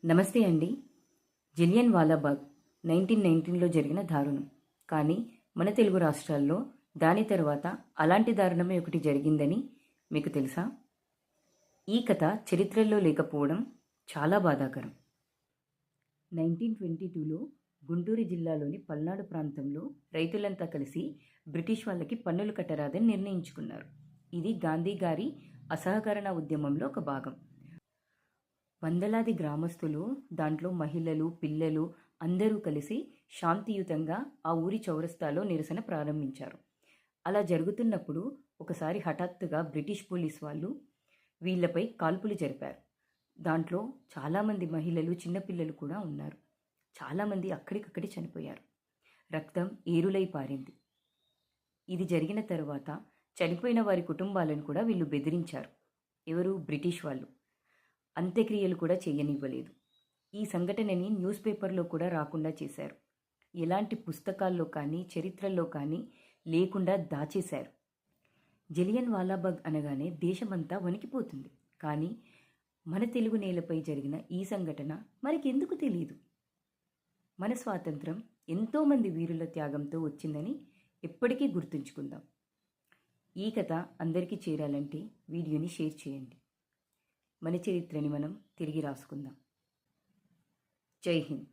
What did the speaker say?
నమస్తే అండి. జలియన్ వాలాబాగ్ 1919లో జరిగిన దారుణం. కానీ మన తెలుగు రాష్ట్రాల్లో దాని తర్వాత అలాంటి దారుణమే ఒకటి జరిగిందని మీకు తెలుసా? ఈ కథ చరిత్రలో లేకపోవడం చాలా బాధాకరం. 1922లో గుంటూరు జిల్లాలోని పల్నాడు ప్రాంతంలో రైతులంతా కలిసి బ్రిటిష్ వాళ్ళకి పన్నులు కట్టరాదని నిర్ణయించుకున్నారు. ఇది గాంధీ గారి అసహకరణ ఉద్యమంలో ఒక భాగం. వందలాది గ్రామస్తులు, దాంట్లో మహిళలు, పిల్లలు అందరూ కలిసి శాంతియుతంగా ఆ ఊరి చౌరస్తాలో నిరసన ప్రారంభించారు. అలా జరుగుతున్నప్పుడు ఒకసారి హఠాత్తుగా బ్రిటిష్ పోలీస్ వాళ్ళు వీళ్ళపై కాల్పులు జరిపారు. దాంట్లో చాలామంది మహిళలు, చిన్నపిల్లలు కూడా ఉన్నారు. చాలామంది అక్కడికక్కడే చనిపోయారు. రక్తం ఏరులై పారింది. ఇది జరిగిన తర్వాత చనిపోయిన వారి కుటుంబాలను కూడా వీళ్ళు బెదిరించారు. ఎవరు? బ్రిటిష్ వాళ్ళు. అంత్యక్రియలు కూడా చేయనివ్వలేదు. ఈ సంఘటనని న్యూస్ పేపర్లో కూడా రాకుండా చేశారు. ఎలాంటి పుస్తకాల్లో కానీ చరిత్రల్లో కానీ లేకుండా దాచేశారు. జలియన్ వాలాబాగ్ అనగానే దేశమంతా వణికిపోతుంది. కానీ మన తెలుగు నేలపై జరిగిన ఈ సంఘటన మనకెందుకు తెలియదు? మన స్వాతంత్రం ఎంతోమంది వీరుల త్యాగంతో వచ్చిందని ఎప్పటికీ గుర్తుంచుకుందాం. ఈ కథ అందరికీ చేరాలంటే వీడియోని షేర్ చేయండి. మన చరిత్రని మనం తిరిగి రాసుకుందాం. జై హింద్.